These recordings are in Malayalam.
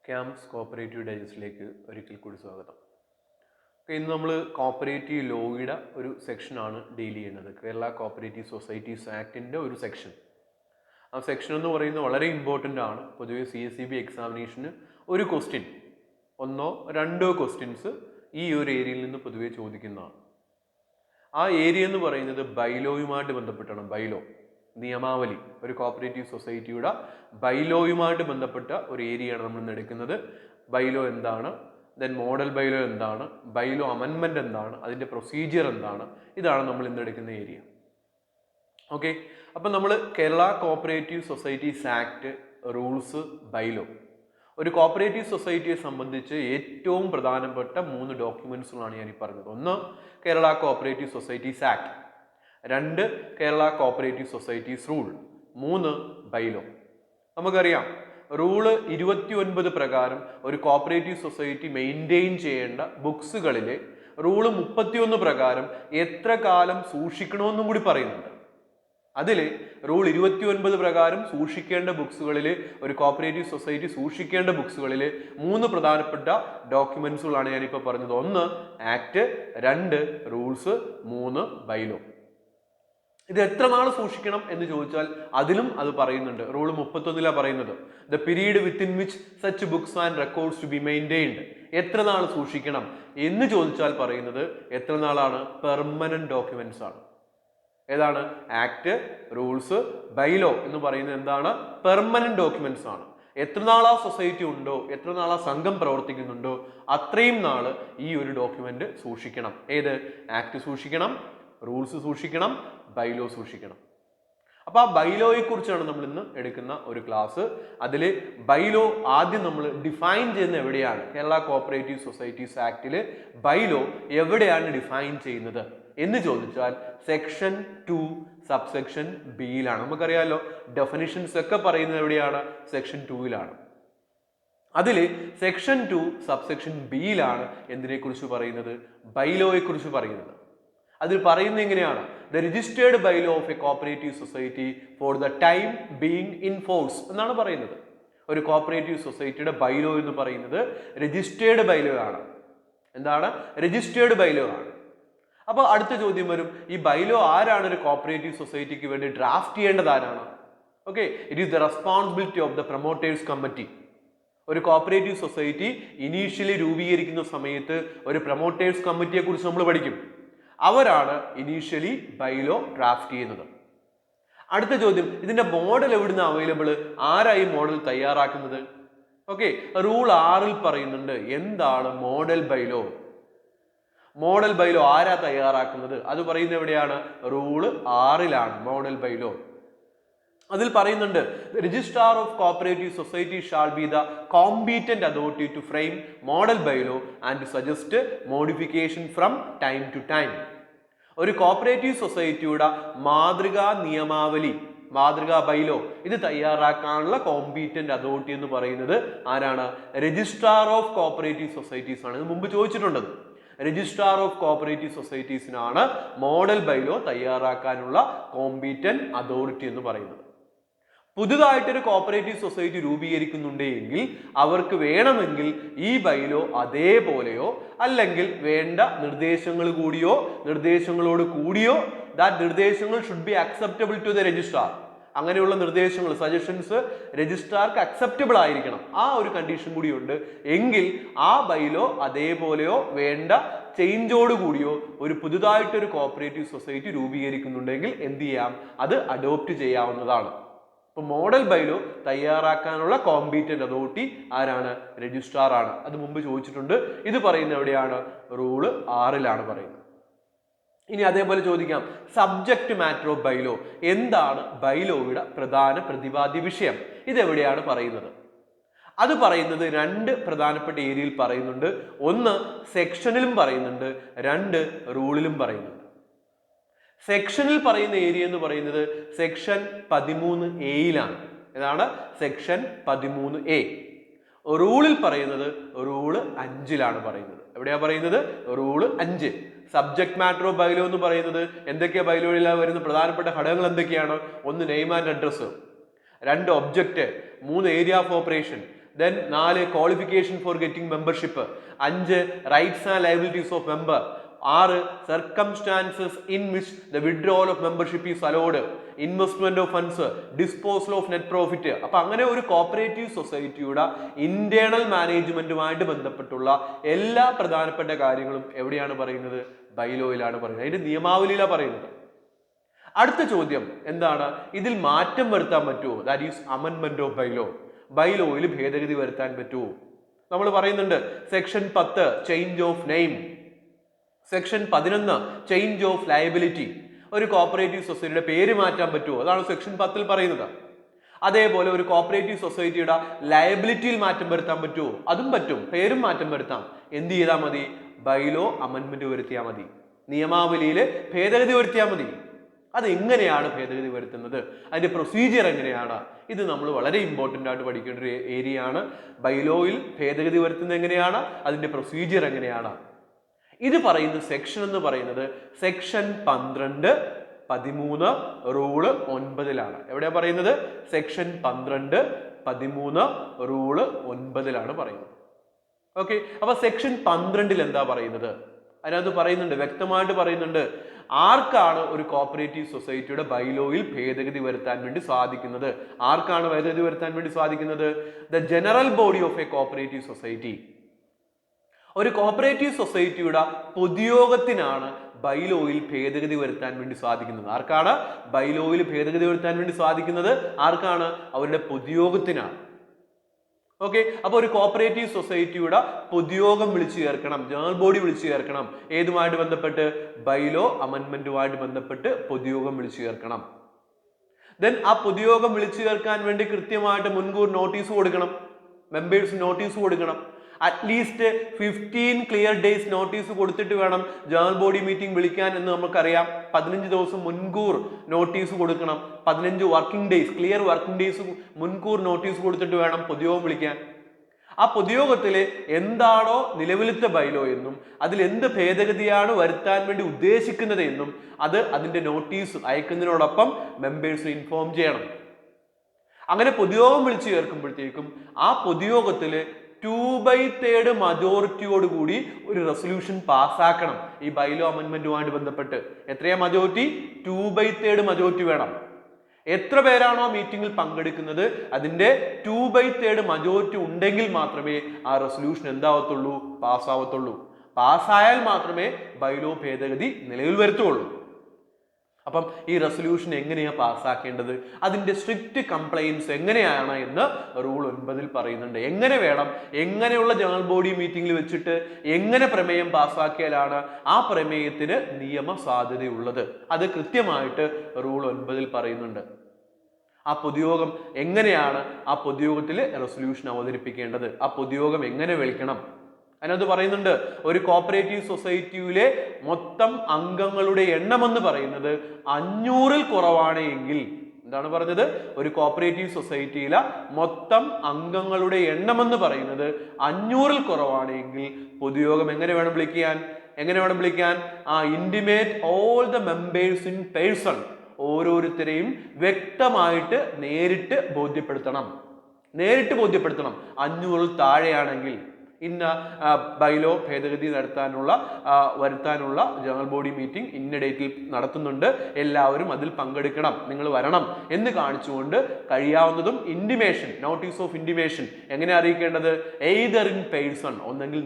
ക്യാമ്പ്സ് കോപ്പറേറ്റീവ് ഡൈജസ്റ്റിലേക്ക് ഒരിക്കൽ കൂടി സ്വാഗതം. ഇന്ന് നമ്മൾ കോപ്പറേറ്റീവ് ലോയുടെ ഒരു സെക്ഷനാണ് ഡീൽ ചെയ്യുന്നത്. കേരള കോപ്പറേറ്റീവ് സൊസൈറ്റീസ് ആക്ടിൻ്റെ ഒരു സെക്ഷൻ. ആ സെക്ഷൻ എന്ന് പറയുന്നത് വളരെ ഇമ്പോർട്ടൻ്റ് ആണ്. പൊതുവെ CSEB എക്സാമിനേഷന് ഒരു ക്വസ്റ്റ്യൻ, ഒന്നോ രണ്ടോ ക്വസ്റ്റ്യൻസ് ഈ ഒരു ഏരിയയിൽ നിന്ന് പൊതുവെ ചോദിക്കുന്നതാണ്. ആ ഏരിയ എന്ന് പറയുന്നത് ബൈലോയുമായിട്ട് ബന്ധപ്പെട്ടാണ്. ബൈലോ നിയമാവലി, ഒരു കോപ്പറേറ്റീവ് സൊസൈറ്റിയുടെ ബൈലോയുമായിട്ട് ബന്ധപ്പെട്ട ഒരു ഏരിയയാണ് നമ്മൾ ഇന്ന് എടുക്കുന്നത്. ബൈലോ എന്താണ്, ദെൻ മോഡൽ ബൈലോ എന്താണ്, ബൈലോ അമെൻമെന്റ് എന്താണ്, അതിൻ്റെ പ്രൊസീജിയർ എന്താണ്, ഇതാണ് നമ്മൾ ഇന്ന് എടുക്കുന്ന ഏരിയ. ഓക്കെ, അപ്പം നമ്മൾ Kerala cooperative societies act, rules, bylaw. ഒരു കോപ്പറേറ്റീവ് സൊസൈറ്റിയെ സംബന്ധിച്ച് ഏറ്റവും പ്രധാനപ്പെട്ട 3 ഡോക്യുമെന്റ്സുകളാണ് ഞാൻ ഈ പറഞ്ഞത്. ഒന്ന് Kerala cooperative societies act, 2 Kerala cooperative societies rule, 3 bylaw. നമുക്കറിയാം റൂള് 29 പ്രകാരം ഒരു കോപ്പറേറ്റീവ് സൊസൈറ്റി മെയിൻറ്റെയിൻ ചെയ്യേണ്ട ബുക്സുകളിൽ റൂള് 31 പ്രകാരം എത്ര കാലം സൂക്ഷിക്കണമെന്നും കൂടി പറയുന്നുണ്ട്. അതിൽ റൂൾ 29 പ്രകാരം സൂക്ഷിക്കേണ്ട ബുക്സുകളിൽ, ഒരു കോപ്പറേറ്റീവ് സൊസൈറ്റി സൂക്ഷിക്കേണ്ട ബുക്സുകളിൽ 3 പ്രധാനപ്പെട്ട ഡോക്യുമെന്റ്സുകളാണ് ഞാനിപ്പോൾ പറഞ്ഞത്. 1 ആക്ട്, 2 റൂൾസ്, 3 ബൈലോ. ഇത് എത്ര നാൾ സൂക്ഷിക്കണം എന്ന് ചോദിച്ചാൽ അതിലും അത് പറയുന്നുണ്ട്. റൂൾ 31 പറയുന്നത് the period within which such books and records to be maintained. എത്ര നാൾ സൂക്ഷിക്കണം എന്ന് ചോദിച്ചാൽ പറയുന്നത് എത്ര നാളാണ്? പെർമനന്റ് ഡോക്യുമെന്റ്സ് ആണ്. ഏതാണ്? ആക്ട്, റൂൾസ്, ബൈലോ എന്ന് പറയുന്നത് എന്താണ്? പെർമനന്റ് ഡോക്യുമെന്റ്സ് ആണ്. എത്ര നാളാ സൊസൈറ്റി ഉണ്ടോ, എത്ര നാളാ സംഘം പ്രവർത്തിക്കുന്നുണ്ടോ, അത്രയും നാള് ഈ ഒരു ഡോക്യുമെന്റ് സൂക്ഷിക്കണം. ഏത്? ആക്ട് സൂക്ഷിക്കണം, റൂൾസ് സൂക്ഷിക്കണം, ബൈലോ സൂക്ഷിക്കണം. അപ്പൊ ആ ബൈലോയെ കുറിച്ചാണ് നമ്മൾ ഇന്ന് എടുക്കുന്ന ഒരു ക്ലാസ്. അതിൽ ബൈലോ ആദ്യം നമ്മൾ ഡിഫൈൻ ചെയ്യുന്ന എവിടെയാണ്? കേരള കോപ്പറേറ്റീവ് സൊസൈറ്റീസ് ആക്ടില് ബൈലോ എവിടെയാണ് ഡിഫൈൻ ചെയ്യുന്നത് എന്ന് ചോദിച്ചാൽ സെക്ഷൻ 2 സബ്സെക്ഷൻ ബിയിലാണ്. നമുക്കറിയാലോ ഡെഫിനിഷൻസ് ഒക്കെ പറയുന്നത് എവിടെയാണ്? സെക്ഷൻ 2-ലാണ്. അതിൽ സെക്ഷൻ 2 സബ്സെക്ഷൻ ബിയിലാണ് എന്തിനെ കുറിച്ച് പറയുന്നത്? ബൈലോയെ കുറിച്ച് പറയുന്നത്. അതിൽ പറയുന്നത് എങ്ങനെയാണ്? The registered bylaw of A cooperative society for the time being in force എന്നാണ് പറയുന്നത്. ഒരു കോപ്പറേറ്റീവ് സൊസൈറ്റിയുടെ ബൈലോ എന്ന് പറയുന്നത് രജിസ്റ്റേർഡ് ബൈലോ ആണ്. എന്താണ്? രജിസ്റ്റേർഡ് ബൈലോ ആണ്. അപ്പൊ അടുത്ത ചോദ്യം വരും, ഈ ബൈലോ ആരാണ് ഒരു കോപ്പറേറ്റീവ് സൊസൈറ്റിക്ക് വേണ്ടി ഡ്രാഫ്റ്റ് ചെയ്യേണ്ടത്? ആരാണ്? Okay, it is the responsibility of the promoters committee. ഒരു കോപ്പറേറ്റീവ് സൊസൈറ്റി ഇനീഷ്യലി രൂപീകരിക്കുന്ന സമയത്ത് ഒരു പ്രൊമോട്ടേഴ്സ് കമ്മിറ്റിയെ കുറിച്ച് നമ്മൾ പഠിക്കും. അവരാണ് ഇനീഷ്യലി ബൈലോ ഡ്രാഫ്റ്റ് ചെയ്യുന്നത്. അടുത്ത ചോദ്യം, ഇതിന്റെ മോഡൽ എവിടുന്ന് അവൈലബിൾ? ആരായി മോഡൽ തയ്യാറാക്കുന്നത്? ഓക്കെ, റൂൾ 6-ൽ പറയുന്നുണ്ട് എന്താണ് മോഡൽ ബൈലോ. മോഡൽ ബൈലോ ആരാ തയ്യാറാക്കുന്നത്? അത് പറയുന്നത് എവിടെയാണ്? റൂള് 6-ലാണ് മോഡൽ ബൈലോ. അതിൽ പറയുന്നുണ്ട് registrar of cooperative society shall be the competent authority to frame model bylaw and suggest modification from time to time. ഒരു കോപ്പറേറ്റീവ് സൊസൈറ്റിയുടെ മാതൃകാ നിയമാവലി, മാതൃകാ ബൈലോ, ഇത് തയ്യാറാക്കാനുള്ള കോമ്പീറ്റന്റ് അതോറിറ്റി എന്ന് പറയുന്നത് ആരാണ്? രജിസ്ട്രാർ ഓഫ് കോപ്പറേറ്റീവ് സൊസൈറ്റീസ് ആണ്. ഇത് മുമ്പ് ചോദിച്ചിട്ടുണ്ട്. രജിസ്ട്രാർ ഓഫ് കോപ്പറേറ്റീവ് സൊസൈറ്റീസിനാണ് മോഡൽ ബൈലോ തയ്യാറാക്കാനുള്ള കോമ്പീറ്റന്റ് അതോറിറ്റി എന്ന് പറയുന്നത്. പുതുതായിട്ടൊരു കോപ്പറേറ്റീവ് സൊസൈറ്റി രൂപീകരിക്കുന്നുണ്ടെങ്കിൽ അവർക്ക് വേണമെങ്കിൽ ഈ ബൈലോ അതേപോലെയോ അല്ലെങ്കിൽ വേണ്ട നിർദ്ദേശങ്ങളോട് കൂടിയോ ദാറ്റ് നിർദ്ദേശങ്ങൾ should be acceptable to the registrar. അങ്ങനെയുള്ള നിർദ്ദേശങ്ങൾ, സജഷൻസ് രജിസ്ട്രാർക്ക് അക്സെപ്റ്റബിൾ ആയിരിക്കണം. ആ ഒരു കണ്ടീഷൻ കൂടിയുണ്ട്. എങ്കിൽ ആ ബൈലോ അതേപോലെയോ വേണ്ട ചേഞ്ചോട് കൂടിയോ ഒരു പുതുതായിട്ടൊരു കോപ്പറേറ്റീവ് സൊസൈറ്റി രൂപീകരിക്കുന്നുണ്ടെങ്കിൽ എന്ത് ചെയ്യാം? അത് അഡോപ്റ്റ് ചെയ്യാവുന്നതാണ്. ഇപ്പൊ മോഡൽ ബൈലോ തയ്യാറാക്കാനുള്ള കോമ്പീറ്റന്റ് അതോറിറ്റി ആരാണ്? രജിസ്ട്രാർ ആണ്. അത് മുമ്പ് ചോദിച്ചിട്ടുണ്ട്. ഇത് പറയുന്നത് എവിടെയാണ്? റൂള് 6-ലാണ് പറയുന്നത്. ഇനി അതേപോലെ ചോദിക്കാം, സബ്ജക്ട് മാറ്റർ ഓഫ് ബൈലോ. എന്താണ് ബൈലോയുടെ പ്രധാന പ്രതിപാദ്യ വിഷയം? ഇതെവിടെയാണ് പറയുന്നത്? അത് പറയുന്നത് 2 പ്രധാനപ്പെട്ട ഏരിയയിൽ പറയുന്നുണ്ട്. 1 സെക്ഷനിലും പറയുന്നുണ്ട്, 2 റൂളിലും പറയുന്നുണ്ട്. സെക്ഷനിൽ പറയുന്ന ഏരിയ എന്ന് പറയുന്നത് സെക്ഷൻ 13A-യിലാണ്. ഏതാണ്? Section 13A. റൂളിൽ പറയുന്നത് റൂള് 5-ലാണ് പറയുന്നത്. എവിടെയാ പറയുന്നത്? Rule 5. Subject matter of bylaw എന്ന് പറയുന്നത് എന്തൊക്കെയാ? ബൈലോയിൽ വരുന്ന പ്രധാനപ്പെട്ട ഘടകങ്ങൾ എന്തൊക്കെയാണ്? 1 name and address, 2 object, 3 area of operation, then 4 qualification for getting membership, 5 rights and liabilities of member, 6 circumstances in which the withdrawal of membership is allowed, investment of funds, disposal of net profit. അപ്പൊ അങ്ങനെ ഒരു കോപ്പറേറ്റീവ് സൊസൈറ്റിയുടെ ഇന്റേണൽ മാനേജ്മെന്റുമായിട്ട് ബന്ധപ്പെട്ടുള്ള എല്ലാ പ്രധാനപ്പെട്ട കാര്യങ്ങളും എവിടെയാണ് പറയുന്നത്? ബൈലോയിലാണ് പറയുന്നത്, അതിന്റെ നിയമാവലിയിലാണ് പറയുന്നത്. അടുത്ത ചോദ്യം എന്താണ്? ഇതിൽ മാറ്റം വരുത്താൻ പറ്റുമോ? That is amendment of bylaw. ബൈലോയിൽ ഭേദഗതി വരുത്താൻ പറ്റുമോ? നമ്മൾ പറയുന്നുണ്ട് section 10 change of name, section 11 change of liability. ഒരു കോപ്പറേറ്റീവ് സൊസൈറ്റിയുടെ പേര് മാറ്റാൻ പറ്റുമോ? അതാണ് സെക്ഷൻ 10 പറയുന്നത്. അതേപോലെ ഒരു കോപ്പറേറ്റീവ് സൊസൈറ്റിയുടെ ലയബിലിറ്റിയിൽ മാറ്റം വരുത്താൻ പറ്റുമോ? അതും പറ്റും, പേരും മാറ്റം വരുത്താം. എന്ത് ചെയ്താൽ മതി? ബൈലോ അമെൻഡ്മെന്റ് വരുത്തിയാൽ മതി, നിയമാവലിയിൽ ഭേദഗതി വരുത്തിയാൽ മതി. അത് എങ്ങനെയാണ് ഭേദഗതി വരുത്തുന്നത്? അതിന്റെ പ്രൊസീജിയർ എങ്ങനെയാണ്? ഇത് നമ്മൾ വളരെ ഇമ്പോർട്ടൻ്റ് ആയിട്ട് പഠിക്കേണ്ട ഒരു ഏരിയ ആണ്. ബൈലോയിൽ ഭേദഗതി വരുത്തുന്നത് എങ്ങനെയാണ്, അതിന്റെ പ്രൊസീജിയർ എങ്ങനെയാണ്? ഇത് പറയുന്ന സെക്ഷൻ എന്ന് പറയുന്നത് സെക്ഷൻ 12, 13 റൂള് 9 എവിടെയാ പറയുന്നത്? സെക്ഷൻ 12, 13 റൂള് 9 പറയുന്നത്. ഓക്കെ, അപ്പൊ സെക്ഷൻ 12 എന്താ പറയുന്നത്? അതിനകത്ത് പറയുന്നുണ്ട്, വ്യക്തമായിട്ട് പറയുന്നുണ്ട്, ആർക്കാണ് ഒരു കോപ്പറേറ്റീവ് സൊസൈറ്റിയുടെ ബൈലോയിൽ ഭേദഗതി വരുത്താൻ വേണ്ടി സാധിക്കുന്നത്? ആർക്കാണ് ഭേദഗതി വരുത്താൻ വേണ്ടി സാധിക്കുന്നത്? The general body of A cooperative society. ഒരു കോപ്പറേറ്റീവ് സൊസൈറ്റിയുടെ പൊതുയോഗത്തിനാണ് ബൈലോയിൽ ഭേദഗതി വരുത്താൻ വേണ്ടി സാധിക്കുന്നത്. ആർക്കാണ് ബൈലോയിൽ ഭേദഗതി വരുത്താൻ വേണ്ടി സാധിക്കുന്നത്? ആർക്കാണ്? അവരുടെ പൊതുയോഗത്തിനാണ്. ഓക്കെ, അപ്പൊ ഒരു കോപ്പറേറ്റീവ് സൊസൈറ്റിയുടെ പൊതുയോഗം വിളിച്ചു ചേർക്കണം, ജനറൽ ബോഡി വിളിച്ചു ചേർക്കണം. ഏതുമായിട്ട് ബന്ധപ്പെട്ട്? ബൈലോ അമെൻഡ്മെന്റുമായിട്ട് ബന്ധപ്പെട്ട് പൊതുയോഗം വിളിച്ചു ചേർക്കണം. ദെൻ ആ പൊതുയോഗം വിളിച്ചു ചേർക്കാൻ വേണ്ടി കൃത്യമായിട്ട് മുൻകൂർ നോട്ടീസ് കൊടുക്കണം, മെമ്പേഴ്സ് നോട്ടീസ് കൊടുക്കണം. അറ്റ്ലീസ്റ്റ് 15 ക്ലിയർ ഡേയ്സ് നോട്ടീസ് കൊടുത്തിട്ട് വേണം ജനറൽ ബോഡി മീറ്റിംഗ് വിളിക്കാൻ എന്ന് നമുക്കറിയാം. 15 ദിവസം മുൻകൂർ നോട്ടീസ് കൊടുക്കണം. 15 working days, clear working days മുൻകൂർ നോട്ടീസ് കൊടുത്തിട്ട് വേണം പൊതുയോഗം വിളിക്കാൻ. ആ പൊതുയോഗത്തിൽ എന്താണോ നിലവിലത്തെ ബൈലോ എന്നും അതിൽ എന്ത് ഭേദഗതിയാണ് വരുത്താൻ വേണ്ടി ഉദ്ദേശിക്കുന്നത് എന്നും അത് അതിന്റെ നോട്ടീസ് അയക്കുന്നതിനോടൊപ്പം മെമ്പേഴ്സിനെ ഇൻഫോം ചെയ്യണം. അങ്ങനെ പൊതുയോഗം വിളിച്ചു ചേർക്കുമ്പോഴത്തേക്കും ആ പൊതുയോഗത്തിൽ 2/3 മജോറിറ്റിയോട് കൂടി ഒരു റെസൊല്യൂഷൻ പാസ്സാക്കണം. ഈ ബൈലോ അമെൻഡ്മെന്റുമായിട്ട് ബന്ധപ്പെട്ട് എത്രയാ മജോറിറ്റി? 2/3 മജോറിറ്റി വേണം. എത്ര പേരാണോ മീറ്റിംഗിൽ പങ്കെടുക്കുന്നത് അതിന്റെ 2/3 മജോറിറ്റി ഉണ്ടെങ്കിൽ മാത്രമേ ആ റെസൊല്യൂഷൻ എന്താവത്തുള്ളൂ? പാസ്സാവത്തുള്ളൂ. പാസ്സായാൽ മാത്രമേ ബൈലോ ഭേദഗതി നിലവിൽ വരുത്തുള്ളൂ. അപ്പം ഈ റെസൊല്യൂഷൻ എങ്ങനെയാ പാസ്സാക്കേണ്ടത്? അതിന്റെ സ്ട്രിക്റ്റ് കംപ്ലൈൻസ് എങ്ങനെയാണ് എന്ന് റൂൾ 9 പറയുന്നുണ്ട്. എങ്ങനെ വേണം, എങ്ങനെയുള്ള ജനറൽ ബോഡി മീറ്റിംഗിൽ വെച്ചിട്ട് എങ്ങനെ പ്രമേയം പാസ്സാക്കിയാലാണ് ആ പ്രമേയത്തിന് നിയമ സാധ്യതയുള്ളത്? അത് കൃത്യമായിട്ട് റൂൾ 9 പറയുന്നുണ്ട്. ആ പൊതുയോഗം എങ്ങനെയാണ് ആ പൊതുയോഗത്തിൽ റെസൊല്യൂഷൻ അവതരിപ്പിക്കേണ്ടത്? ആ പൊതുയോഗം എങ്ങനെ വിളിക്കണം? അതിനകത്ത് പറയുന്നുണ്ട്, ഒരു കോപ്പറേറ്റീവ് സൊസൈറ്റിയിലെ മൊത്തം അംഗങ്ങളുടെ എണ്ണം എന്ന് പറയുന്നത് 500-ൽ കുറവാണ് എങ്കിൽ, എന്താണ് പറഞ്ഞത്? ഒരു കോപ്പറേറ്റീവ് സൊസൈറ്റിയിലെ മൊത്തം അംഗങ്ങളുടെ എണ്ണം എന്ന് പറയുന്നത് 500-ൽ കുറവാണ് എങ്കിൽ പൊതുയോഗം എങ്ങനെ വേണം വിളിക്കാൻ? Intimate all the members in person. ഓരോരുത്തരെയും വ്യക്തമായിട്ട് നേരിട്ട് ബോധ്യപ്പെടുത്തണം. 500-ൽ താഴെയാണെങ്കിൽ ഇന്ന ബൈലോ ഭേദഗതി വരുത്താനുള്ള ജനറൽ ബോഡി മീറ്റിംഗ് ഇന്ന ഡേറ്റിൽ നടത്തുന്നുണ്ട്, എല്ലാവരും അതിൽ പങ്കെടുക്കണം, നിങ്ങൾ വരണം എന്ന് കാണിച്ചുകൊണ്ട് കഴിയാവുന്നതും ഇന്റിമേഷൻ, നോട്ടീസ് ഓഫ് ഇന്റിമേഷൻ എങ്ങനെ അറിയിക്കേണ്ടത്? എയ്തർ ഇൻ പേഴ്സൺ, ഒന്നെങ്കിൽ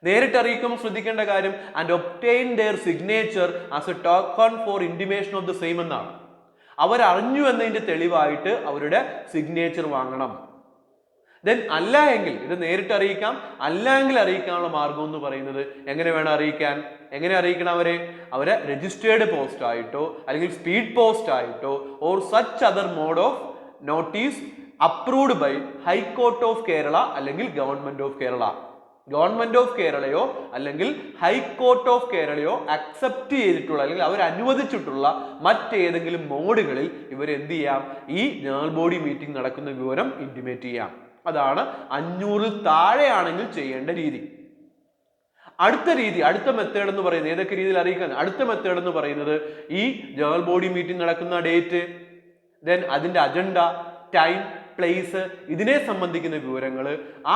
നേരിട്ട് അറിയിക്കുമ്പോൾ ശ്രദ്ധിക്കേണ്ട കാര്യം and obtain their signature as a token for intimation of the same എന്നാണ്. അവരറിഞ്ഞു എന്നതിന്റെ തെളിവായിട്ട് അവരുടെ സിഗ്നേച്ചർ വാങ്ങണം. ദെൻ അല്ല എങ്കിൽ ഇത് നേരിട്ട് അറിയിക്കാം, അല്ല എങ്കിൽ അറിയിക്കാനുള്ള മാർഗം എന്ന് പറയുന്നത് എങ്ങനെ അറിയിക്കണം? അവരെ രജിസ്റ്റേർഡ് പോസ്റ്റ് ആയിട്ടോ അല്ലെങ്കിൽ സ്പീഡ് പോസ്റ്റ് ആയിട്ടോ or such other mode of notice approved by high court of Kerala അല്ലെങ്കിൽ ഗവൺമെന്റ് ഓഫ് കേരളയോ അല്ലെങ്കിൽ ഹൈക്കോർട്ട് ഓഫ് കേരളയോ അക്സെപ്റ്റ് ചെയ്തിട്ടുള്ള അല്ലെങ്കിൽ അവർ അനുവദിച്ചിട്ടുള്ള മറ്റേതെങ്കിലും മോഡുകളിൽ ഇവർ എന്ത് ചെയ്യാം? ഈ ജനറൽ ബോഡി മീറ്റിംഗ് നടക്കുന്ന വിവരം ഇന്റിമേറ്റ് ചെയ്യാം. അതാണ് 500-ൽ താഴെയാണെങ്കിൽ ചെയ്യേണ്ട രീതി. അടുത്ത മെത്തേഡ് എന്ന് പറയുന്നത് ഏതൊക്കെ രീതിയിൽ അറിയിക്കാൻ? അടുത്ത മെത്തേഡ് എന്ന് പറയുന്നത് ഈ ജനറൽ ബോഡി മീറ്റിംഗ് നടക്കുന്ന ഡേറ്റ്, ദെൻ അതിന്റെ അജണ്ട, ടൈം, പ്ലേസ്, ഇതിനെ സംബന്ധിക്കുന്ന വിവരങ്ങൾ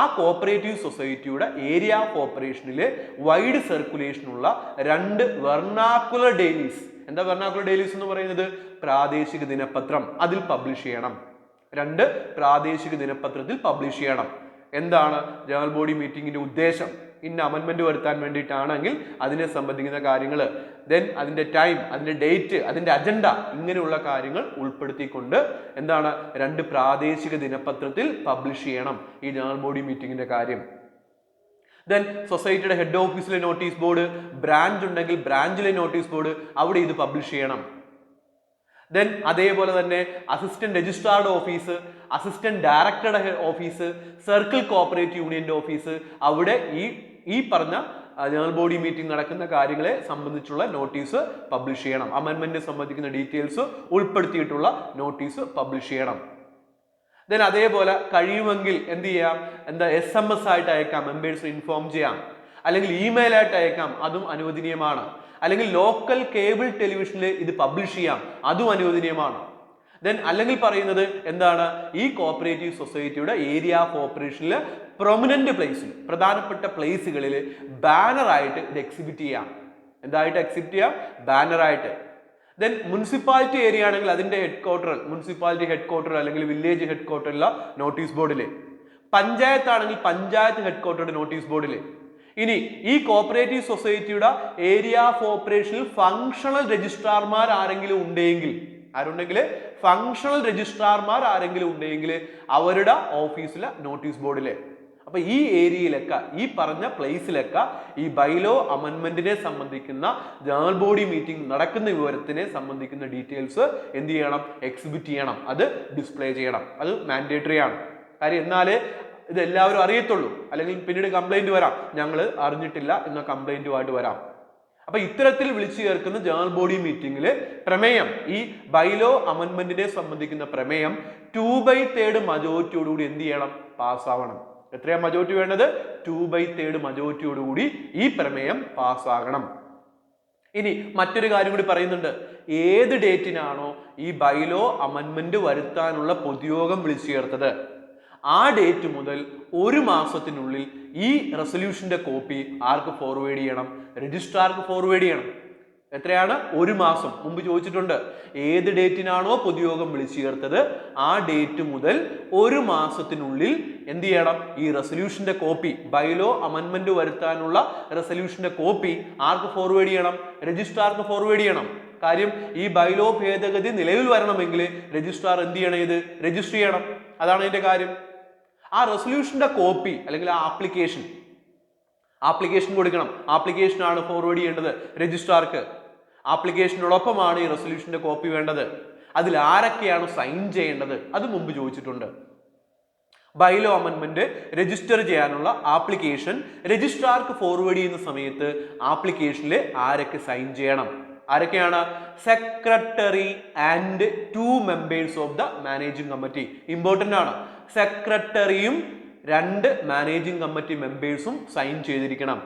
ആ കോപ്പറേറ്റീവ് സൊസൈറ്റിയുടെ ഏരിയ ഓഫ് ഓപ്പറേഷനിൽ വൈഡ് സർക്കുലേഷനുള്ള 2 വെർണാക്കുലർ ഡെയിലീസ്. എന്താ വെർണാക്കുലർ ഡെയിലീസ് എന്ന് പറയുന്നത്? പ്രാദേശിക ദിനപത്രം, അതിൽ പബ്ലിഷ് ചെയ്യണം. 2 പ്രാദേശിക ദിനപത്രത്തിൽ പബ്ലിഷ് ചെയ്യണം. എന്താണ് ജനറൽ ബോഡി മീറ്റിംഗിന്റെ ഉദ്ദേശം? ഇന്ന അമെൻമെന്റ് വരുത്താൻ വേണ്ടിയിട്ടാണെങ്കിൽ അതിനെ സംബന്ധിക്കുന്ന കാര്യങ്ങൾ, ദെൻ അതിന്റെ ടൈം, അതിന്റെ ഡേറ്റ്, അതിന്റെ അജണ്ട, ഇങ്ങനെയുള്ള കാര്യങ്ങൾ ഉൾപ്പെടുത്തിക്കൊണ്ട് എന്താണ് 2 പ്രാദേശിക ദിനപത്രത്തിൽ പബ്ലിഷ് ചെയ്യണം ഈ ജനറൽ ബോഡി മീറ്റിംഗിന്റെ കാര്യം. ദെൻ സൊസൈറ്റിയുടെ ഹെഡ് ഓഫീസിലെ നോട്ടീസ് ബോർഡ്, ബ്രാഞ്ച് ഉണ്ടെങ്കിൽ ബ്രാഞ്ചിലെ നോട്ടീസ് ബോർഡ്, അവിടെ ഇത് പബ്ലിഷ് ചെയ്യണം. ദെൻ അതേപോലെ തന്നെ അസിസ്റ്റന്റ് രജിസ്ട്രാറുടെ ഓഫീസ്, അസിസ്റ്റന്റ് ഡയറക്ടറുടെ ഓഫീസ്, സർക്കിൾ കോപ്പറേറ്റീവ് യൂണിയന്റെ ഓഫീസ്, അവിടെ ഈ പറഞ്ഞ ജനറൽ ബോഡി മീറ്റിംഗ് നടക്കുന്ന കാര്യങ്ങളെ സംബന്ധിച്ചുള്ള നോട്ടീസ് പബ്ലിഷ് ചെയ്യണം. അമെൻമെന്റിനെ സംബന്ധിക്കുന്ന ഡീറ്റെയിൽസ് ഉൾപ്പെടുത്തിയിട്ടുള്ള നോട്ടീസ് പബ്ലിഷ് ചെയ്യണം. ദെൻ അതേപോലെ കഴിയുമെങ്കിൽ എന്ത് ചെയ്യാം, SMS ആയിട്ട് അയക്കാം, മെമ്പേഴ്സിനെ ഇൻഫോം ചെയ്യാം. അല്ലെങ്കിൽ ഇമെയിൽ ആയിട്ട് അയക്കാം, അതും അനുവദനീയമാണ്. അല്ലെങ്കിൽ ലോക്കൽ കേബിൾ ടെലിവിഷനിൽ ഇത് പബ്ലിഷ് ചെയ്യാം, അതും അനുവദനീയമാണ്. ദെൻ അല്ലെങ്കിൽ പറയുന്നത് എന്താണ്, ഈ കോപ്പറേറ്റീവ് സൊസൈറ്റിയുടെ ഏരിയ ഓഫ് ഓപ്പറേഷനിൽ പ്രൊമിനന്റ് പ്ലേസിൽ, പ്രധാനപ്പെട്ട പ്ലേസുകളിൽ ബാനറായിട്ട് ഇത് എക്സിബിറ്റ് ചെയ്യാം. എന്തായിട്ട് എക്സിബിറ്റ് ചെയ്യാം? ബാനറായിട്ട്. ദെൻ മുനിസിപ്പാലിറ്റി ഏരിയ ആണെങ്കിൽ അതിന്റെ ഹെഡ്ക്വാർട്ടർ, മുനിസിപ്പാലിറ്റി ഹെഡ്ക്വാർട്ടർ അല്ലെങ്കിൽ വില്ലേജ് ഹെഡ്ക്വാർട്ടറിലുള്ള നോട്ടീസ് ബോർഡിൽ, പഞ്ചായത്ത് ആണെങ്കിൽ പഞ്ചായത്ത് ഹെഡ്ക്വാർട്ടറുടെ നോട്ടീസ് ബോർഡിൽ. ഇനി ഈ കോപ്പറേറ്റീവ് സൊസൈറ്റിയുടെ ഏരിയ ഓഫ് ഓപ്പറേഷനിൽ ഫങ്ഷണൽ രജിസ്ട്രാർമാർ ആരെങ്കിലും ഉണ്ടെങ്കിൽ, ഫങ്ഷണൽ രജിസ്ട്രാർമാർ ആരെങ്കിലും ഉണ്ടെങ്കിൽ അവരുടെ ഓഫീസിലെ നോട്ടീസ് ബോർഡിലെ. അപ്പൊ ഈ ഏരിയയിലൊക്കെ, ഈ പറഞ്ഞ പ്ലേസിലൊക്കെ ഈ ബൈലോ അമെൻമെന്റിനെ സംബന്ധിക്കുന്ന ജനറൽ ബോഡി മീറ്റിംഗ് നടക്കുന്ന വിവരത്തിനെ സംബന്ധിക്കുന്ന ഡീറ്റെയിൽസ് എന്ത് ചെയ്യണം? എക്സിബിറ്റ് ചെയ്യണം, അത് ഡിസ്പ്ലേ ചെയ്യണം. അത് മാൻഡേറ്ററി ആണ്. കാര്യം എന്നാലേ ഇത് എല്ലാവരും അറിയത്തുള്ളൂ. അല്ലെങ്കിൽ പിന്നീട് കംപ്ലൈന്റ് വരാം, ഞങ്ങൾ അറിഞ്ഞിട്ടില്ല എന്ന കംപ്ലൈന്റുമായിട്ട് വരാം. അപ്പൊ ഇത്തരത്തിൽ വിളിച്ചു ചേർക്കുന്ന ജനറൽ ബോഡി മീറ്റിംഗിൽ പ്രമേയം, ഈ ബൈലോ അമെൻമെന്റിനെ സംബന്ധിക്കുന്ന പ്രമേയം 2/3 മജോറിറ്റിയോടുകൂടി എന്ത് ചെയ്യണം? പാസ്സാവണം. എത്രയാ മജോറിറ്റി വേണ്ടത്? 2/3 മജോറിറ്റിയോടുകൂടി ഈ പ്രമേയം പാസ്സാകണം. ഇനി മറ്റൊരു കാര്യം കൂടി പറയുന്നുണ്ട്. ഏത് ഡേറ്റിനാണോ ഈ ബൈലോ അമെൻമെന്റ് വരുത്താനുള്ള പൊതുയോഗം വിളിച്ചു ചേർത്തത്, ആ ഡേറ്റ് മുതൽ 1 മാസത്തിനുള്ളിൽ ഈ റെസൊല്യൂഷന്റെ കോപ്പി ആർക്ക് ഫോർവേഡ് ചെയ്യണം? രജിസ്ട്രാർക്ക് ഫോർവേഡ് ചെയ്യണം. എത്രയാണ്? 1 മാസം. മുമ്പ് ചോദിച്ചിട്ടുണ്ട്, ഏത് ഡേറ്റിനാണോ പൊതുയോഗം വിളിച്ചു ചേർത്തത് ആ ഡേറ്റ് മുതൽ 1 മാസത്തിനുള്ളിൽ എന്ത് ചെയ്യണം? ഈ റെസൊല്യൂഷന്റെ കോപ്പി, ബൈലോ അമെൻമെന്റ് വരുത്താനുള്ള റെസൊല്യൂഷന്റെ കോപ്പി ആർക്ക് ഫോർവേഡ് ചെയ്യണം? രജിസ്ട്രാർക്ക് ഫോർവേഡ് ചെയ്യണം. കാര്യം ഈ ബൈലോ ഭേദഗതി നിലവിൽ വരണമെങ്കിൽ രജിസ്ട്രാർ എന്ത് ചെയ്യണം? ഇത് രജിസ്റ്റർ ചെയ്യണം. അതാണ് ഇതിന്റെ കാര്യം. ആ റെസൊല്യൂഷന്റെ കോപ്പി അല്ലെങ്കിൽ ആ ആപ്ലിക്കേഷൻ കൊടുക്കണം. ആപ്ലിക്കേഷനാണ് ഫോർവേഡ് ചെയ്യേണ്ടത് രജിസ്ട്രാർക്ക്. ആപ്ലിക്കേഷനോടൊപ്പമാണ് ഈ റെസൊല്യൂഷന്റെ കോപ്പി വേണ്ടത്. അതിൽ ആരൊക്കെയാണ് സൈൻ ചെയ്യേണ്ടത്? അത് മുമ്പ് ചോദിച്ചിട്ടുണ്ട്. ബൈലോ അമെൻമെന്റ് രജിസ്റ്റർ ചെയ്യാനുള്ള ആപ്ലിക്കേഷൻ രജിസ്ട്രാർക്ക് ഫോർവേഡ് ചെയ്യുന്ന സമയത്ത് ആപ്ലിക്കേഷനിൽ ആരൊക്കെ സൈൻ ചെയ്യണം? ആരൊക്കെയാണ്? Secretary and 2 members of the managing committee. Important ആണ്. സെക്രട്ടറിയും 2 മാനേജിംഗ് കമ്മിറ്റി മെമ്പേഴ്സും സൈൻ ചെയ്തിരിക്കണം.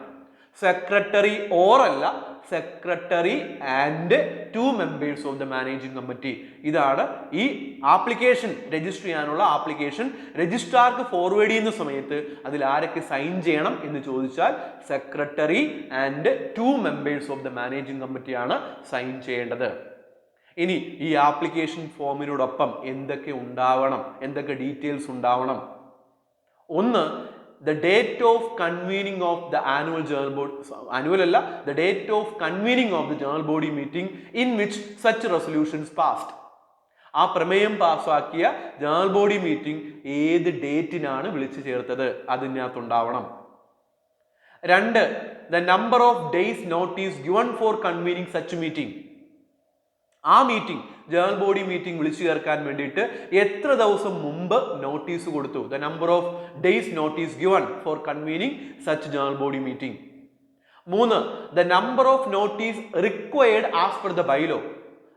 സെക്രട്ടറി ഓർ അല്ല, secretary and 2 members of the managing committee. ഇതാണ് ഈ ആപ്ലിക്കേഷൻ രജിസ്റ്റർ ചെയ്യാനുള്ള ആപ്ലിക്കേഷൻ രജിസ്ട്രാർക്ക് ഫോർവേഡ് ചെയ്യുന്ന സമയത്ത് അതിൽ ആരൊക്കെ സൈൻ ചെയ്യണം എന്ന് ചോദിച്ചാൽ secretary and 2 members of the managing കമ്മിറ്റിയാണ് സൈൻ ചെയ്യേണ്ടത്. ഇനി ഈ ആപ്ലിക്കേഷൻ ഫോമിനോടൊപ്പം എന്തൊക്കെ ഉണ്ടാവണം, എന്തൊക്കെ ഡീറ്റെയിൽസ് ഉണ്ടാവണം? ഒന്ന്, the date of convening of the annual general body, annual alla, the date of convening of the general body meeting in which such resolutions passed. ആ പ്രമേയം പാസ്സാക്കിയ ജനറൽ ബോഡി മീറ്റിംഗ് ഏത് ഡേറ്റിനാണ് വിളിച്ചു ചേർത്തത് അതിനകത്തുണ്ടാവണം. 2, the number of days notice given for convening such meeting. ആ മീറ്റിംഗ്, ജനറൽ ബോഡി മീറ്റിംഗ് വിളിച്ചു ചേർക്കാൻ വേണ്ടിയിട്ട് എത്ര ദിവസം മുമ്പ് നോട്ടീസ് കൊടുത്തു? The number of days notice given for convening such general body meeting. 3, the number of notice required as per the bylaw.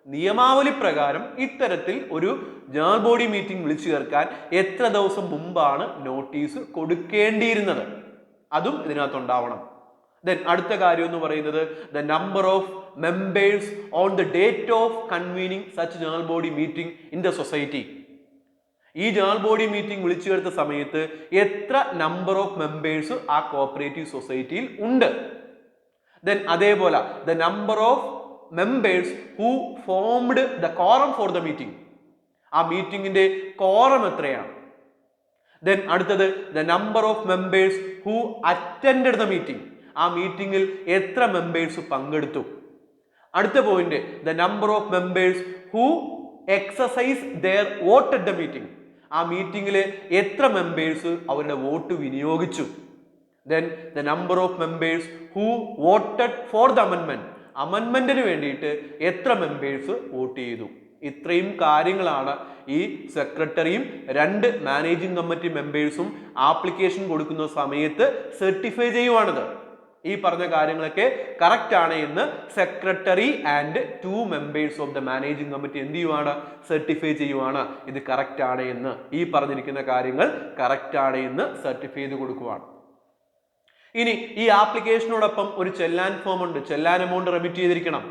നിയമാവലി പ്രകാരം ഇത്തരത്തിൽ ഒരു ജനറൽ ബോഡി മീറ്റിംഗ് വിളിച്ചു ചേർക്കാൻ എത്ര ദിവസം മുമ്പാണ് നോട്ടീസ് കൊടുക്കേണ്ടിയിരുന്നത്? അതും ഇതിനകത്തുണ്ടാവണം. ദെൻ അടുത്ത കാര്യം എന്ന് പറയുന്നത് the number of members on the date of convening such general body meeting in the society. ഈ ജനറൽ ബോഡി മീറ്റിംഗ് വിളിച്ചു ചേർത്ത സമയത്ത് എത്ര നമ്പർ ഓഫ് മെമ്പേഴ്സ് ആ കോപ്പറേറ്റീവ് സൊസൈറ്റിയിൽ ഉണ്ട്. ദെൻ അതേപോലെ the number of members who formed the quorum for the meeting, ആ മീറ്റിംഗിന്റെ കോറം എത്രയാണ്. ദെൻ അടുത്തത് the number of members who attended the meeting, ആ മീറ്റിംഗിൽ എത്ര മെമ്പേഴ്സ് പങ്കെടുത്തു. അടുത്ത point the number of members who exercise their vote at the meeting, ആ മീറ്റിംഗിൽ എത്ര മെമ്പേഴ്സ് അവരുടെ വോട്ട് വിനിയോഗിച്ചു. Then the number of members who voted for the അമെൻമെന്റ്, അമെൻമെന്റിന് വേണ്ടിയിട്ട് എത്ര മെമ്പേഴ്സ് വോട്ട് ചെയ്തു. ഇത്രയും കാര്യങ്ങളാണ് ഈ സെക്രട്ടറിയും 2 മാനേജിംഗ് കമ്മിറ്റി മെമ്പേഴ്സും ആപ്ലിക്കേഷൻ കൊടുക്കുന്ന സമയത്ത് സർട്ടിഫൈ ചെയ്യുവാണിത്. ഈ പറഞ്ഞ കാര്യങ്ങളൊക്കെ കറക്റ്റ് ആണ് എന്ന് secretary and 2 members of the managing committee എന്ത് ചെയ്യുവാണ്, സർട്ടിഫൈ ചെയ്യുവാണ്. ഇത് കറക്റ്റ് ആണ് എന്ന്, ഈ പറഞ്ഞിരിക്കുന്ന കാര്യങ്ങൾ കറക്റ്റ് ആണ് എന്ന് സർട്ടിഫൈ ചെയ്ത് കൊടുക്കുവാണ്. ഇനി ഈ ആപ്ലിക്കേഷനോടൊപ്പം ഒരു ചെല്ലാൻ ഫോം ഉണ്ട്, ചെല്ലാൻ എമൗണ്ട് റെമിറ്റ് ചെയ്തിരിക്കണം.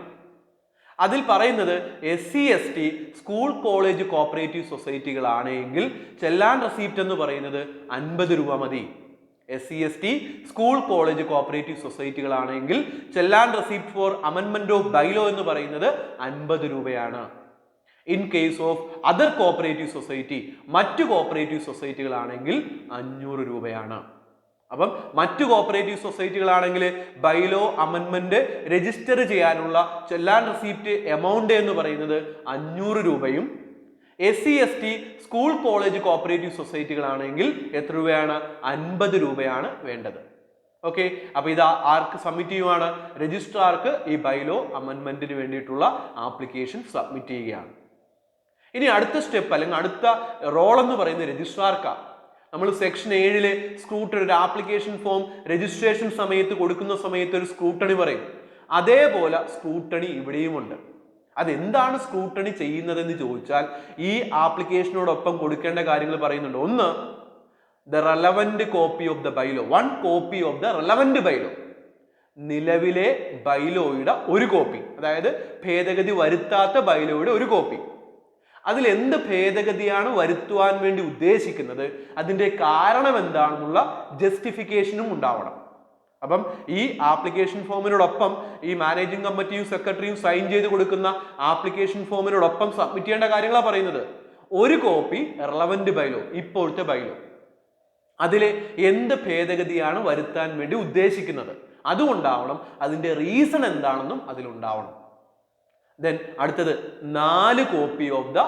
അതിൽ പറയുന്നത് SC/ST സ്കൂൾ കോളേജ് കോപ്പറേറ്റീവ് സൊസൈറ്റികളാണെങ്കിൽ ചെല്ലാൻ റെസിപ്റ്റ് എന്ന് പറയുന്നത് 50 രൂപ മതി. SC/ST സ്കൂൾ കോളേജ് കോപ്പറേറ്റീവ് സൊസൈറ്റികളാണെങ്കിൽ ചെല്ലാൻ റെസിപ്റ്റ് ഫോർ അമെൻമെന്റ് ഓഫ് ബൈലോ എന്ന് പറയുന്നത് 50 രൂപയാണ്. In case of other cooperative society, മറ്റു കോപ്പറേറ്റീവ് സൊസൈറ്റികളാണെങ്കിൽ 500 രൂപയാണ്. അപ്പം മറ്റു കോപ്പറേറ്റീവ് സൊസൈറ്റികളാണെങ്കിൽ ബൈലോ അമെൻമെന്റ് രജിസ്റ്റർ ചെയ്യാനുള്ള ചെല്ലാൻ റെസിപ്റ്റ് എമൗണ്ട് എന്ന് പറയുന്നത് 500 രൂപയും, SC/ST സ്കൂൾ കോളേജ് കോപ്പറേറ്റീവ് സൊസൈറ്റികളാണെങ്കിൽ എത്ര രൂപയാണ്, 50 രൂപയാണ് വേണ്ടത്. ഓക്കെ, അപ്പൊ ഇത് ആർക്ക് സബ്മിറ്റ് ചെയ്യുവാണ്, രജിസ്ട്രാർക്ക് ഈ ബൈലോ അമെൻമെന്റിന് വേണ്ടിയിട്ടുള്ള ആപ്ലിക്കേഷൻ സബ്മിറ്റ് ചെയ്യുകയാണ്. ഇനി അടുത്ത സ്റ്റെപ്പ് അല്ലെങ്കിൽ അടുത്ത റോൾ എന്ന് പറയുന്നത് രജിസ്ട്രാർക്കാണ്. നമ്മൾ സെക്ഷൻ 7 സ്ക്രൂട്ടണി, ഒരു ആപ്ലിക്കേഷൻ ഫോം രജിസ്ട്രേഷൻ സമയത്ത് കൊടുക്കുന്ന സമയത്ത് ഒരു സ്ക്രൂട്ടണി പറയും. അതേപോലെ സ്ക്രൂട്ടണി ഇവിടെയുമുണ്ട്. അതെന്താണ് സ്ക്രൂട്ടണി ചെയ്യുന്നതെന്ന് ചോദിച്ചാൽ ഈ ആപ്ലിക്കേഷനോടൊപ്പം കൊടുക്കേണ്ട കാര്യങ്ങൾ പറയുന്നുണ്ട്. ഒന്ന്, the relevant copy of the bylaw, 1 copy of the relevant bylaw, നിലവിലെ ബൈലോയുടെ ഒരു കോപ്പി, അതായത് ഭേദഗതി വരുത്താത്ത ബൈലോയുടെ ഒരു കോപ്പി. അതിൽ എന്ത് ഭേദഗതിയാണ് വരുത്തുവാൻ വേണ്ടി ഉദ്ദേശിക്കുന്നത്, അതിന്റെ കാരണം എന്താണെന്നുള്ള ജസ്റ്റിഫിക്കേഷനും ഉണ്ടാവണം. അപ്പം ഈ ആപ്ലിക്കേഷൻ ഫോമിനോടൊപ്പം ഈ മാനേജിംഗ് കമ്മിറ്റിയും സെക്രട്ടറിയും സൈൻ ചെയ്ത് കൊടുക്കുന്ന ആപ്ലിക്കേഷൻ ഫോമിനോടൊപ്പം സബ്മിറ്റ് ചെയ്യേണ്ട കാര്യങ്ങളാണ് പറയുന്നത്. ഒരു കോപ്പി റെലവന്റ് ബൈലോ, ഇപ്പോഴത്തെ ബൈലോ, അതിലെ എന്ത് ഭേദഗതിയാണ് വരുത്താൻ വേണ്ടി ഉദ്ദേശിക്കുന്നത് അതുകൊണ്ടാവണം, അതിന്റെ റീസൺ എന്താണെന്നും അതിലുണ്ടാവണം. ദെൻ അടുത്തത് 4 copy of the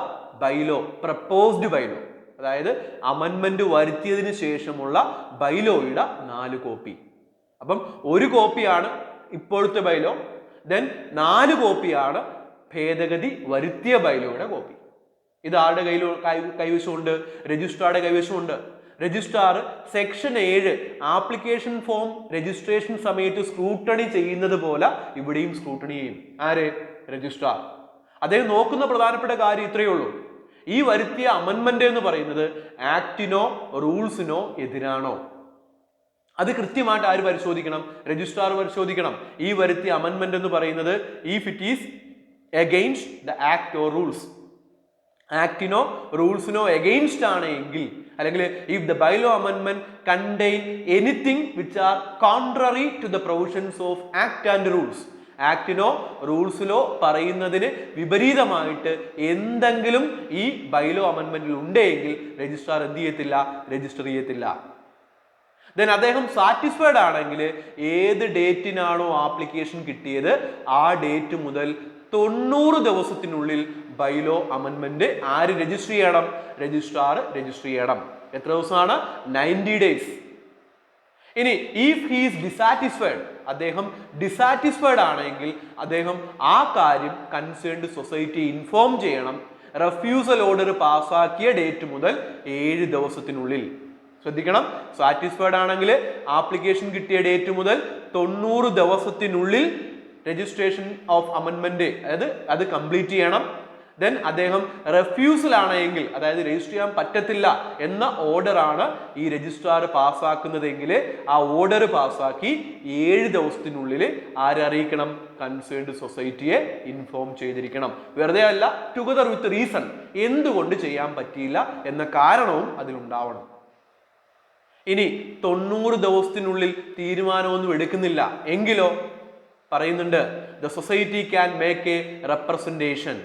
bylaw, proposed bylaw, അതായത് അമെൻമെന്റ് വരുത്തിയതിന് ശേഷമുള്ള ബൈലോയുടെ 4 കോപ്പി. അപ്പം ഒരു കോപ്പിയാണ് ഇപ്പോഴത്തെ ബൈലോ, ദെൻ 4 കോപ്പിയാണ് ഭേദഗതി വരുത്തിയ ബൈലോയുടെ കോപ്പി. ഇത് ആരുടെ കൈവശമുണ്ട്, രജിസ്ട്രാറുടെ കൈവശമുണ്ട്. Registrar section 7 application form registration സമയത്ത് സ്ക്രൂട്ടണി ചെയ്യുന്നത് പോലെ ഇവിടെയും സ്ക്രൂട്ടണി ചെയ്യും. ആര്, രജിസ്ട്രാർ. അദ്ദേഹം നോക്കുന്ന പ്രധാനപ്പെട്ട കാര്യം ഇത്രയേ ഉള്ളൂ, ഈ വരുത്തിയ അമെൻമെന്റ് എന്ന് പറയുന്നത് ആക്ടിനോ റൂൾസിനോ എതിരാണോ. അത് കൃത്യമായിട്ട് ആര് പരിശോധിക്കണം, രജിസ്ട്രാർ പരിശോധിക്കണം. ഈ വരുത്തിയ അമെൻമെന്റ് എന്ന് പറയുന്നത് if it is against the act or rules, ആക്ടിനോ റൂൾസിനോ എഗെയിൻസ്റ്റ് ആണ് എങ്കിൽ, അല്ലെങ്കിൽ ഇഫ് ദ ബൈലോ അമെൻമെന്റ് contain anything which are contrary to the provisions of act and rules, ആക്ടിനോ റൂൾസിലോ പറയുന്നതിന് വിപരീതമായിട്ട് എന്തെങ്കിലും ഈ ബൈലോ അമെൻമെന്റിൽ ഉണ്ടെങ്കിൽ രജിസ്ട്രാർ എന്ത് ചെയ്യത്തില്ല, രജിസ്റ്റർ ചെയ്യത്തില്ല. ദെൻ അദ്ദേഹം സാറ്റിസ്ഫൈഡ് ആണെങ്കിൽ ഏത് ഡേറ്റിനാണോ ആപ്ലിക്കേഷൻ കിട്ടിയത് ആ ഡേറ്റ് മുതൽ 90 ദിവസത്തിനുള്ളിൽ ബൈലോ അമെൻമെന്റ് ആര് രജിസ്റ്റർ ചെയ്യണം, രജിസ്ട്രാർ രജിസ്റ്റർ ചെയ്യണം. എത്ര ദിവസമാണ്, 90 ഡേയ്സ്. ഇനി ഇഫ് ഹി ഈസ് ഡിസാറ്റിസ്ഫൈഡ്, അദ്ദേഹം ഡിസാറ്റിസ്ഫൈഡ് ആണെങ്കിൽ അദ്ദേഹം ആ കാര്യം കൺസേൺഡ് സൊസൈറ്റി ഇൻഫോം ചെയ്യണം. റെഫ്യൂസൽ ഓർഡർ പാസ്സാക്കിയ ഡേറ്റ് മുതൽ 7 ദിവസത്തിനുള്ളിൽ. ശ്രദ്ധിക്കണം, സാറ്റിസ്ഫൈഡ് ആണെങ്കിൽ ആപ്ലിക്കേഷൻ കിട്ടിയ ഡേറ്റ് മുതൽ 90 ദിവസത്തിനുള്ളിൽ രജിസ്ട്രേഷൻ ഓഫ് അമെൻമെന്റ്, അതായത് അത് കംപ്ലീറ്റ് ചെയ്യണം. ദെൻ അദ്ദേഹം റെഫ്യൂസൽ ആണെങ്കിൽ, അതായത് രജിസ്റ്റർ ചെയ്യാൻ പറ്റത്തില്ല എന്ന ഓർഡറാണ് ഈ രജിസ്ട്രാർ പാസ്സാക്കുന്നതെങ്കിൽ ആ ഓർഡർ പാസ്സാക്കി 7 ദിവസത്തിനുള്ളിൽ ആരെ അറിയിക്കണം? കൺസേൺഡ് സൊസൈറ്റിയെ ഇൻഫോം ചെയ്തിരിക്കണം. വെറുതെ അല്ല, ടുഗദർ വിത്ത് റീസൺ, എന്തുകൊണ്ട് ചെയ്യാൻ പറ്റിയില്ല എന്ന കാരണവും അതിലുണ്ടാവണം. ഇനി 90 ദിവസത്തിനുള്ളിൽ തീരുമാനമൊന്നും എടുക്കുന്നില്ല എങ്കിലോ പറയുന്നുണ്ട്, the society can make A representation.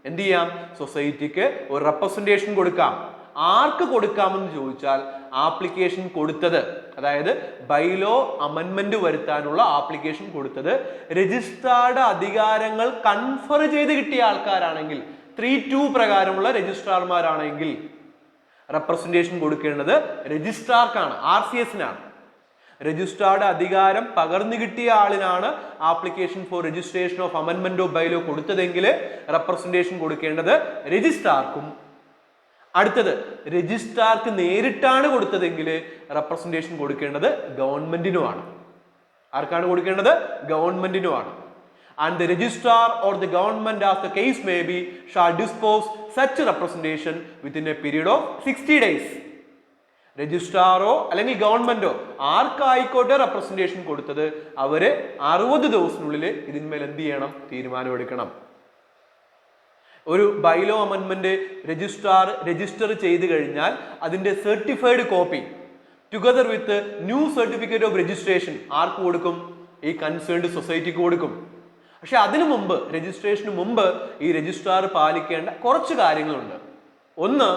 എന്ത് ചെയ്യാം? സൊസൈറ്റിക്ക് ഒരു റെപ്രസെന്റേഷൻ കൊടുക്കാം. ആർക്ക് കൊടുക്കാമെന്ന് ചോദിച്ചാൽ ആപ്ലിക്കേഷൻ കൊടുത്തത്, അതായത് ബൈലോ അമെൻമെന്റ് വരുത്താനുള്ള ആപ്ലിക്കേഷൻ കൊടുത്തത് രജിസ്ട്രാറുടെ അധികാരങ്ങൾ കൺഫർ ചെയ്ത് കിട്ടിയ ആൾക്കാരാണെങ്കിൽ, 3(2) പ്രകാരമുള്ള രജിസ്ട്രാർമാരാണെങ്കിൽ റെപ്രസെന്റേഷൻ കൊടുക്കേണ്ടത് രജിസ്ട്രാർക്കാണ്, RCSനാണ്. രജിസ്ട്രാറുടെ അധികാരം പകർന്നു കിട്ടിയ ആളിനാണ് ആപ്ലിക്കേഷൻ ഫോർ രജിസ്ട്രേഷൻ ഓഫ് അമെൻമെന്റ് ഓഫ് ബൈലോ കൊടുത്തതെങ്കിൽ റെപ്രസെന്റേഷൻ കൊടുക്കേണ്ടത് രജിസ്ട്രാർക്കും. അടുത്തത്, രജിസ്ട്രാർക്ക് നേരിട്ടാണ് കൊടുത്തതെങ്കിൽ റെപ്രസെന്റേഷൻ കൊടുക്കേണ്ടത് ഗവൺമെന്റിനുമാണ്. ആർക്കാണ് കൊടുക്കേണ്ടത്? ഗവൺമെന്റിനുമാണ്. And the registrar or the government, as the case may be, shall dispose such representation within a period of 60 days. രജിസ്ട്രാറോ അല്ലെങ്കിൽ ഗവൺമെന്റോ ആർക്കായിക്കോട്ടെ റെപ്രസെന്റേഷൻ കൊടുത്തത് അവര് 60 ദിവസത്തിനുള്ളിൽ ഇതിന്മേൽ എന്ത് ചെയ്യണം? തീരുമാനമെടുക്കണം. ഒരു ബൈലോ അമെൻമെന്റ് രജിസ്ട്രാർ രജിസ്റ്റർ ചെയ്ത് കഴിഞ്ഞാൽ അതിന്റെ certified copy together with new certificate of registration ആർക്ക് കൊടുക്കും? ഈ കൺസേൺഡ് സൊസൈറ്റിക്ക് കൊടുക്കും. പക്ഷെ അതിനു മുമ്പ്, രജിസ്ട്രേഷന് മുമ്പ് ഈ രജിസ്ട്രാർ പാലിക്കേണ്ട കുറച്ച് കാര്യങ്ങളുണ്ട്. ഒന്ന്,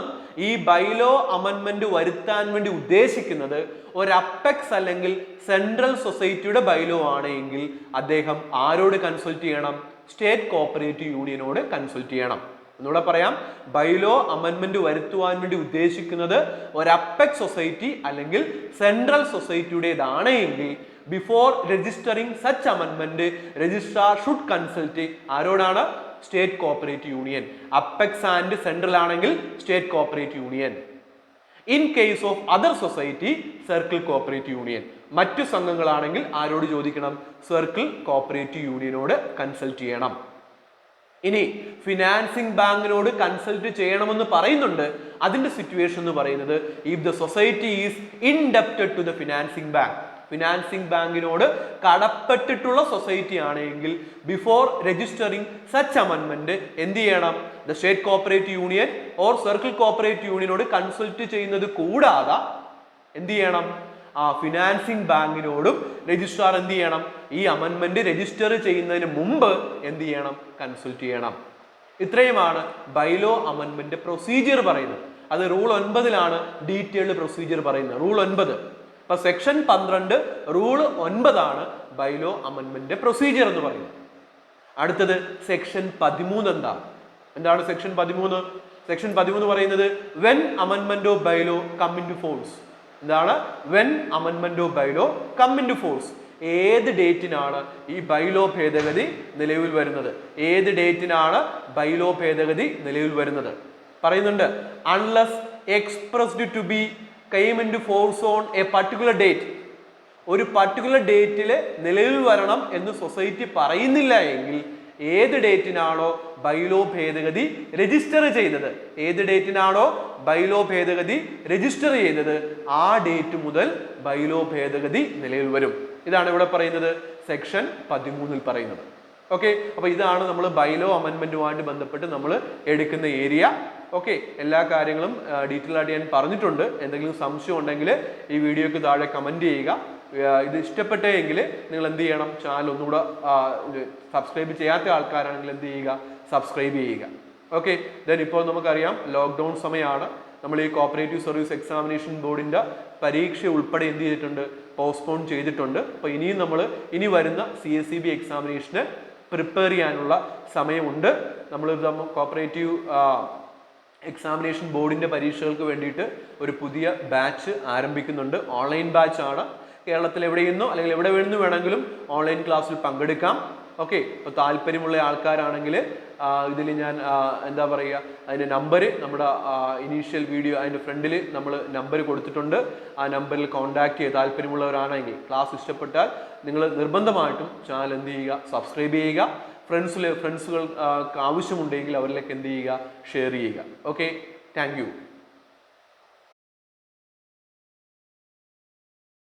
ഈ ബൈലോ അമെൻമെന്റ് വരുത്താൻ വേണ്ടി ഉദ്ദേശിക്കുന്നത് ഒരു അപ്പെക്സ് അല്ലെങ്കിൽ സെൻട്രൽ സൊസൈറ്റിയുടെ ബൈലോ ആണെങ്കിൽ അദ്ദേഹം ആരോട് കൺസൾട്ട് ചെയ്യണം? സ്റ്റേറ്റ് കോഓപ്പറേറ്റീവ് യൂണിയനോട് കൺസൾട്ട് ചെയ്യണം. ഒന്നുകൂടെ പറയാം, ബൈലോ അമെൻമെന്റ് വരുത്തുവാൻ വേണ്ടി ഉദ്ദേശിക്കുന്നത് ഒരു അപ്പെക്സ് സൊസൈറ്റി അല്ലെങ്കിൽ സെൻട്രൽ സൊസൈറ്റിയുടേതാണെങ്കിൽ ബിഫോർ രജിസ്റ്ററിംഗ് സച്ച് അമെൻമെന്റ് രജിസ്ട്രാർ ഷുഡ് കൺസൾട്ട് ആരോടാണ്? State cooperative union. Apex and central ആണെങ്കിൽ state cooperative union. In case of other society circle cooperative union. മറ്റു സംഘങ്ങളാണെങ്കിൽ ആരോട് ചോദിക്കണം? സർക്കിൾ കോഓപ്പറേറ്റീവ് യൂണിയനോട് കൺസൾട്ട് ചെയ്യണം. ഇനി ഫിനാൻസിംഗ് ബാങ്കിനോട് കൺസൾട്ട് ചെയ്യണമെന്ന് പറയുന്നുണ്ട്. അതിന്റെ സിറ്റുവേഷൻ എന്ന് പറയുന്നത്, if the society is indebted to the financing bank, financing ബാങ്കിനോട് കടപ്പെട്ടിട്ടുള്ള സൊസൈറ്റി ആണെങ്കിൽ ബിഫോർ രജിസ്റ്ററിംഗ് സച്ച് അമെൻമെന്റ് എന്ത് ചെയ്യണം? The state cooperative union or circle cooperative യൂണിയനോട് കൺസൾട്ട് ചെയ്യുന്നത് കൂടാതെ എന്ത് ചെയ്യണം? ആ ഫിനാൻസിംഗ് ബാങ്കിനോടും രജിസ്ട്രാർ എന്ത് ചെയ്യണം? ഈ അമെൻമെന്റ് രജിസ്റ്റർ ചെയ്യുന്നതിന് മുമ്പ് എന്ത് ചെയ്യണം? കൺസൾട്ട് ചെയ്യണം. ഇത്രയുമാണ് ബൈലോ അമെൻമെന്റ് പ്രൊസീജിയർ പറയുന്നത്. അത് റൂൾ 9 ഡീറ്റെയിൽഡ് പ്രൊസീജിയർ പറയുന്നത്. റൂൾ 9. അപ്പൊ സെക്ഷൻ 12 റൂൾ 9 ബൈലോ അമെൻമെന്റ് പ്രൊസീജിയർ എന്ന് പറയുന്നത്. അടുത്തത് സെക്ഷൻ 13 എന്താണ് സെക്ഷൻ 13? സെക്ഷൻ 13 പറയുന്നത് വെൻ അമെൻമെന്റ് of bylaw come into force. എന്താണ്? വെൻ അമെൻമെന്റ് of bylaw come into force. ഏത് ഡേറ്റിനാണ് ഈ ബൈലോ ഭേദഗതി നിലവിൽ വരുന്നത്? ഏത് ഡേറ്റിനാണ് ബൈലോ ഭേദഗതി നിലവിൽ വരുന്നത്? പറയുന്നുണ്ട്, unless expressed to be came into force on a particular date. ഒരു പർട്ടിക്കുലർ ഡേറ്റിൽ നിലവിൽ വരണം എന്ന് സൊസൈറ്റി പറയുന്നില്ല എങ്കിൽ ഏത് ഡേറ്റിനാണോ ബൈലോ ഭേദഗതി രജിസ്റ്റർ ചെയ്തത്, ഏത് ഡേറ്റിനാണോ ബൈലോ ഭേദഗതി രജിസ്റ്റർ ചെയ്തത് ആ ഡേറ്റ് മുതൽ ബൈലോ ഭേദഗതി നിലവിൽ വരും. ഇതാണ് ഇവിടെ പറയുന്നത്, സെക്ഷൻ 13 പറയുന്നത്. ഓക്കെ, അപ്പൊ ഇതാണ് നമ്മൾ ബൈലോ അമെൻമെന്റുമായിട്ട് ബന്ധപ്പെട്ട് നമ്മൾ എടുക്കുന്ന ഏരിയ. ഓക്കെ, എല്ലാ കാര്യങ്ങളും ഡീറ്റെയിൽ ആയിട്ട് ഞാൻ പറഞ്ഞിട്ടുണ്ട്. എന്തെങ്കിലും സംശയം ഉണ്ടെങ്കിൽ ഈ വീഡിയോക്ക് താഴെ കമന്റ് ചെയ്യുക. ഇത് ഇഷ്ടപ്പെട്ടെങ്കിൽ നിങ്ങൾ എന്ത് ചെയ്യണം? ചാനൽ ഒന്നുകൂടെ സബ്സ്ക്രൈബ് ചെയ്യാത്ത ആൾക്കാരാണെങ്കിൽ എന്ത് ചെയ്യുക? സബ്സ്ക്രൈബ് ചെയ്യുക. ഓക്കെ, ദെൻ ഇപ്പോൾ നമുക്കറിയാം ലോക്ക്ഡൗൺ സമയമാണ്. നമ്മൾ ഈ കോപ്പറേറ്റീവ് സർവീസ് എക്സാമിനേഷൻ ബോർഡിന്റെ പരീക്ഷ ഉൾപ്പെടെ എന്ത് ചെയ്തിട്ടുണ്ട്? പോസ്റ്റ്പോൺ ചെയ്തിട്ടുണ്ട്. അപ്പോൾ ഇനിയും നമ്മൾ ഇനി വരുന്ന CSEB എക്സാമിനേഷന് പ്രിപ്പയർ ചെയ്യാനുള്ള സമയമുണ്ട്. നമ്മൾ കോപ്പറേറ്റീവ് എക്സാമിനേഷൻ ബോർഡിന്റെ പരീക്ഷകൾക്ക് വേണ്ടിയിട്ട് ഒരു പുതിയ ബാച്ച് ആരംഭിക്കുന്നുണ്ട്. ഓൺലൈൻ ബാച്ച് ആണ്. കേരളത്തിൽ എവിടെയെന്നോ അല്ലെങ്കിൽ എവിടെ നിന്ന് വേണമെങ്കിലും ഓൺലൈൻ ക്ലാസ്സിൽ പങ്കെടുക്കാം. ഓക്കെ, അപ്പോൾ താല്പര്യമുള്ള ആൾക്കാരാണെങ്കിൽ ഇതിൽ ഞാൻ എന്താ പറയുക, അതിൻ്റെ നമ്പർ നമ്മുടെ ഇനീഷ്യൽ വീഡിയോ അതിൻ്റെ ഫ്രണ്ടിൽ നമ്മൾ നമ്പർ കൊടുത്തിട്ടുണ്ട്. ആ നമ്പറിൽ കോൺടാക്ട് ചെയ്യുക. താല്പര്യമുള്ളവരാണെങ്കിൽ, ക്ലാസ് ഇഷ്ടപ്പെട്ടാൽ നിങ്ങൾ നിർബന്ധമായിട്ടും ചാനൽ എന്ത് ചെയ്യുക? സബ്സ്ക്രൈബ് ചെയ്യുക. ഫ്രണ്ട്സുകൾ ആവശ്യമുണ്ടെങ്കിൽ അവരിലേക്ക് എന്ത് ചെയ്യുക, ഷെയർ ചെയ്യുക. Okay, thank you.